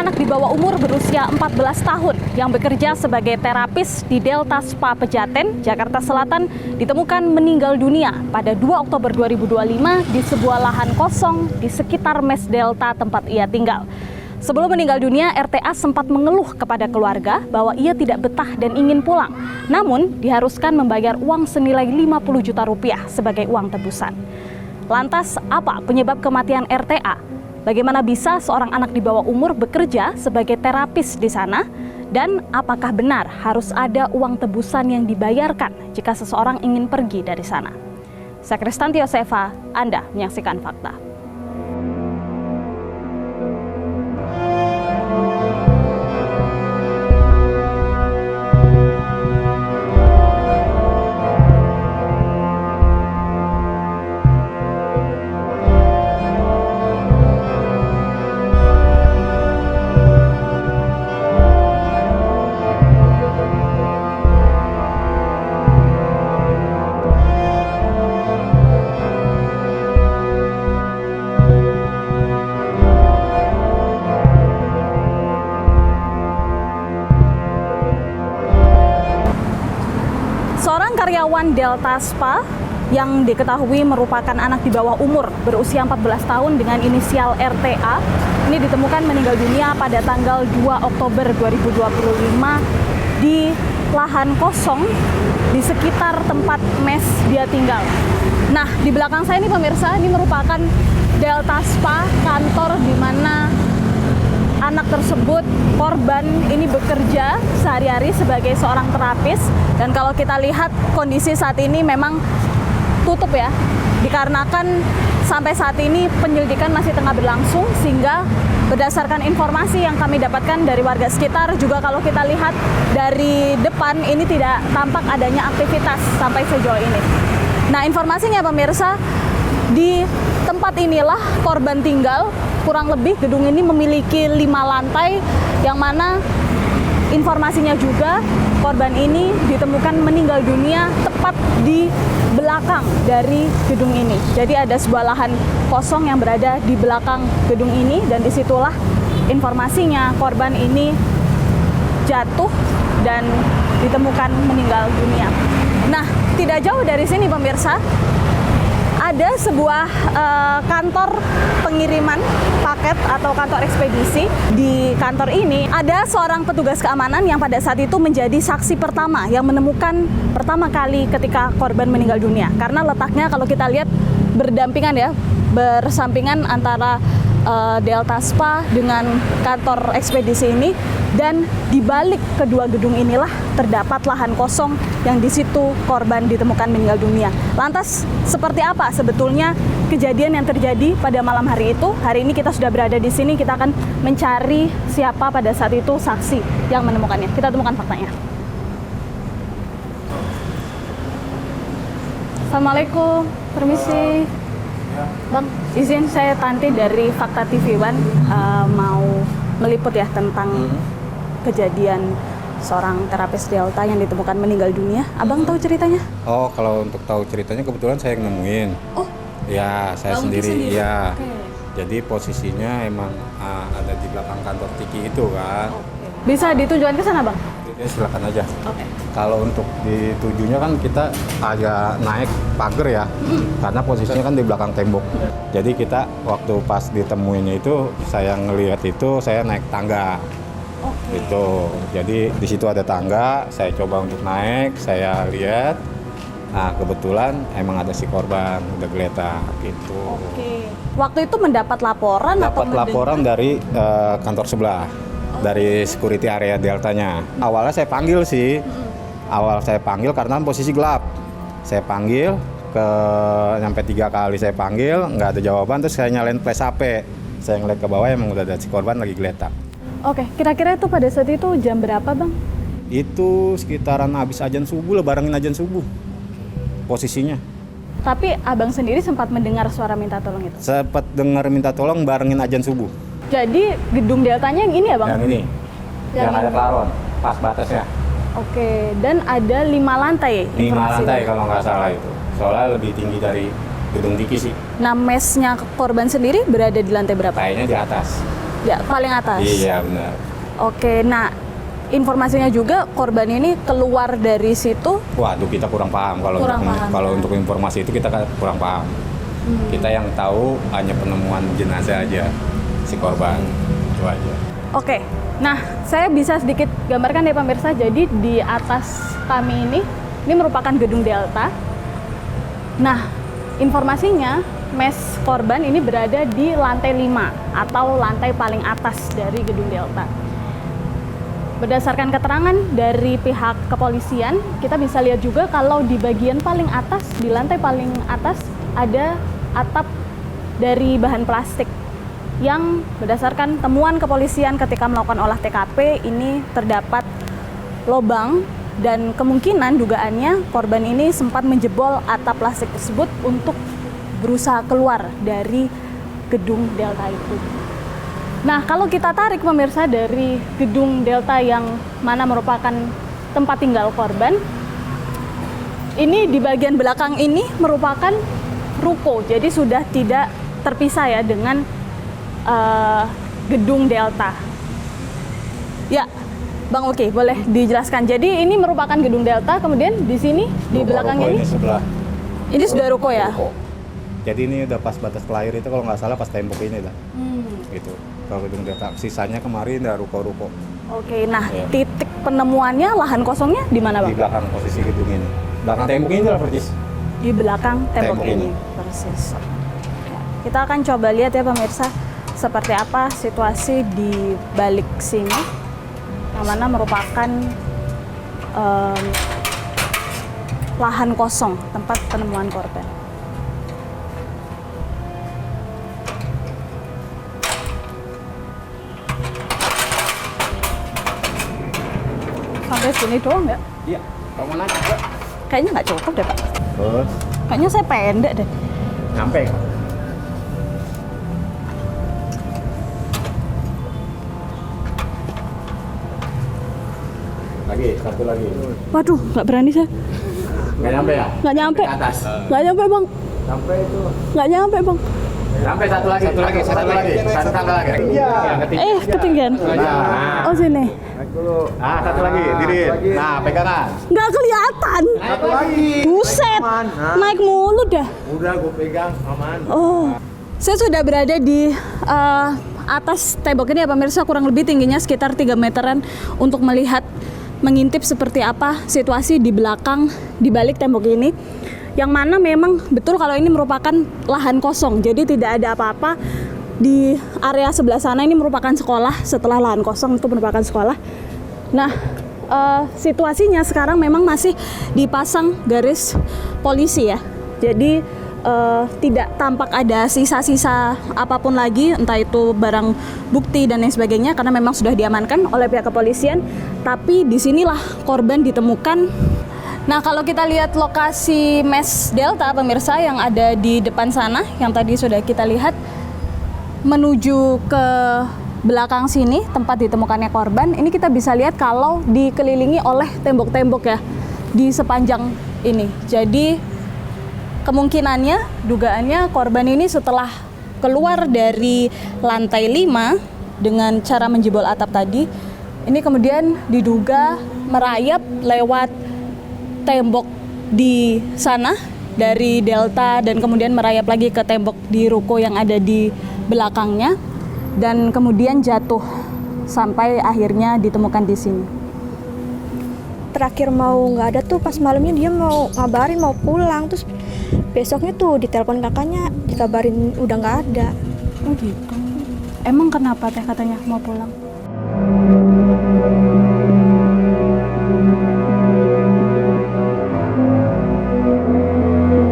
anak di bawah umur berusia 14 tahun yang bekerja sebagai terapis di Delta Spa Pejaten, Jakarta Selatan ditemukan meninggal dunia pada 2 Oktober 2025 di sebuah lahan kosong di sekitar Mes Delta tempat ia tinggal. Sebelum meninggal dunia, RTA sempat mengeluh kepada keluarga bahwa ia tidak betah dan ingin pulang. Namun, diharuskan membayar uang senilai 50 juta rupiah sebagai uang tebusan. Lantas, apa penyebab kematian RTA? Bagaimana bisa seorang anak di bawah umur bekerja sebagai terapis di sana? Dan apakah benar harus ada uang tebusan yang dibayarkan jika seseorang ingin pergi dari sana? Saya Kristanti Yosefa, Anda menyaksikan Fakta. Seorang karyawan Delta Spa yang diketahui merupakan anak di bawah umur berusia 14 tahun dengan inisial RTA ini ditemukan meninggal dunia pada tanggal 2 Oktober 2025 di lahan kosong di sekitar tempat mes dia tinggal. Nah, di belakang saya ini pemirsa, ini merupakan Delta Spa, kantor di mana anak tersebut, korban ini bekerja sehari-hari sebagai seorang terapis. Dan kalau kita lihat kondisi saat ini memang tutup ya, dikarenakan sampai saat ini penyelidikan masih tengah berlangsung, sehingga berdasarkan informasi yang kami dapatkan dari warga sekitar, juga kalau kita lihat dari depan ini tidak tampak adanya aktivitas sampai sejauh ini. Nah, informasinya pemirsa, di tempat inilah korban tinggal. Kurang lebih gedung ini memiliki 5 lantai, yang mana informasinya juga korban ini ditemukan meninggal dunia tepat di belakang dari gedung ini. Jadi ada sebuah lahan kosong yang berada di belakang gedung ini, dan disitulah informasinya korban ini jatuh dan ditemukan meninggal dunia. Nah, tidak jauh dari sini pemirsa, ada sebuah kantor pengiriman paket atau kantor ekspedisi. Di kantor ini ada seorang petugas keamanan yang pada saat itu menjadi saksi pertama yang menemukan pertama kali ketika korban meninggal dunia. Karena letaknya kalau kita lihat berdampingan ya, bersampingan antara Delta Spa dengan kantor ekspedisi ini, dan di balik kedua gedung inilah terdapat lahan kosong yang di situ korban ditemukan meninggal dunia. Lantas seperti apa sebetulnya kejadian yang terjadi pada malam hari itu? Hari ini kita sudah berada di sini, kita akan mencari siapa pada saat itu saksi yang menemukannya. Kita temukan faktanya. Assalamualaikum, permisi. Bang, izin saya Tanti dari Fakta TV One, mau meliput ya tentang kejadian seorang terapis Delta yang ditemukan meninggal dunia. Abang tahu ceritanya? Oh, kalau untuk tahu ceritanya kebetulan saya yang nemuin. Oh, ya saya sendiri. Ya. Okay. Jadi posisinya emang ada di belakang kantor Tiki itu kan. Okay. Bisa ditujukan ke sana, Bang? Ya, silakan aja. Oke. Kalau untuk ditujunya kan kita agak naik pagar ya, karena posisinya kan di belakang tembok. Jadi kita waktu pas ditemuinnya itu, saya ngelihat itu, saya naik tangga. Okay. Gitu. Jadi di situ ada tangga, saya coba untuk naik, saya lihat. Nah, kebetulan emang ada si korban udah geletak gitu. Oke. Waktu itu mendapat laporan Dapat laporan dari kantor sebelah. Dari security area Deltanya. Awalnya saya panggil sih. Awal saya panggil karena posisi gelap. Saya panggil nyampe 3 kali saya panggil, nggak ada jawaban, terus saya nyalain flash HP. Saya ngeliat ke bawah, emang udah ada si korban lagi geletak. Oke, kira-kira itu pada saat itu jam berapa, Bang? Itu sekitaran habis azan subuh lah, barengin azan subuh. Posisinya. Tapi abang sendiri sempat mendengar suara minta tolong itu? Sempat dengar minta tolong barengin azan subuh. Jadi gedung Deltanya yang ini ya, Bang? Yang ini. Yang ada pelafon, pas batasnya. Oke, dan ada 5 lantai. 5 lantai kalau nggak salah itu. Soalnya lebih tinggi dari gedung Diki sih. Nah, mesnya korban sendiri berada di lantai berapa? Kayaknya di atas. Ya, paling atas. Iya benar. Oke, nah informasinya juga korban ini keluar dari situ. Waduh, kita kurang paham kalau untuk informasi itu kita kurang paham. Kita yang tahu hanya penemuan jenazah aja si korban. Itu aja. Oke, nah saya bisa sedikit gambarkan ya pemirsa. Jadi di atas kami ini merupakan gedung Delta. Nah, informasinya mes korban ini berada di lantai 5 atau lantai paling atas dari gedung Delta. Berdasarkan keterangan dari pihak kepolisian, kita bisa lihat juga kalau di bagian paling atas, di lantai paling atas ada atap dari bahan plastik yang berdasarkan temuan kepolisian ketika melakukan olah TKP ini terdapat lubang dan kemungkinan dugaannya korban ini sempat menjebol atap plastik tersebut untuk berusaha keluar dari gedung Delta itu. Nah, kalau kita tarik pemirsa dari gedung Delta yang mana merupakan tempat tinggal korban, ini di bagian belakang ini merupakan ruko, jadi sudah tidak terpisah ya dengan gedung Delta. Ya, Bang Oki, boleh dijelaskan. Jadi ini merupakan gedung Delta, kemudian di sini di belakangnya ini sebelah. Ini sudah ruko ya? Ruko. Jadi ini udah pas batas layar itu kalau nggak salah pas tembok ini lah. Gitu. Kalau gedung Delta, sisanya kemarin udah ruko-ruko. Oke, nah titik penemuannya lahan kosongnya di mana Bang? Di belakang posisi gedung ini. Belakang tembok ini lah persis. Di belakang tembok Tembok ini. Persis. Ya, kita akan coba lihat ya pemirsa seperti apa situasi di balik sini yang mana merupakan lahan kosong tempat penemuan korban. Sampai sini doang ya? Iya. Bangunan juga. Kayaknya nggak cukup deh Pak. Terus Kayaknya saya pendek deh. nyampe. Lagi, satu lagi. Waduh, nggak berani saya. Nggak nyampe ya? Nggak nyampe. Ke atas. Nggak nyampe Bang. Sampai itu. Nggak nyampe Bang. Sampai satu lagi. Satu tangga lagi. Iya. Ketinggian. Nah, Oh sini. satu lagi. Diri. Nah, pegangan. Nggak kelihatan. Satu lagi. Buset. Naik mulu dah. Udah gue pegang, aman. Oh. Saya sudah berada di atas tembok ini ya pemirsa, kurang lebih tingginya sekitar 3 meteran untuk melihat, mengintip seperti apa situasi di belakang, di balik tembok ini. Yang mana memang betul kalau ini merupakan lahan kosong, jadi tidak ada apa-apa. Di area sebelah sana ini merupakan sekolah, setelah lahan kosong itu merupakan sekolah. Nah, situasinya sekarang memang masih dipasang garis polisi ya. Jadi tidak tampak ada sisa-sisa apapun lagi, entah itu barang bukti dan lain sebagainya, karena memang sudah diamankan oleh pihak kepolisian. Tapi disinilah korban ditemukan. Nah, kalau kita lihat lokasi mes Delta pemirsa yang ada di depan sana, yang tadi sudah kita lihat, menuju ke belakang sini tempat ditemukannya korban, ini kita bisa lihat kalau dikelilingi oleh tembok-tembok ya di sepanjang ini. Jadi kemungkinannya, dugaannya korban ini setelah keluar dari lantai 5 dengan cara menjebol atap tadi, ini kemudian diduga merayap lewat tembok di sana dari Delta dan kemudian merayap lagi ke tembok di ruko yang ada di belakangnya dan kemudian jatuh sampai akhirnya ditemukan di sini. Terakhir mau nggak ada tuh pas malamnya dia mau ngabarin mau pulang, terus besoknya tuh ditelepon kakaknya dikabarin udah nggak ada. Oh gitu. Emang kenapa teh katanya mau pulang?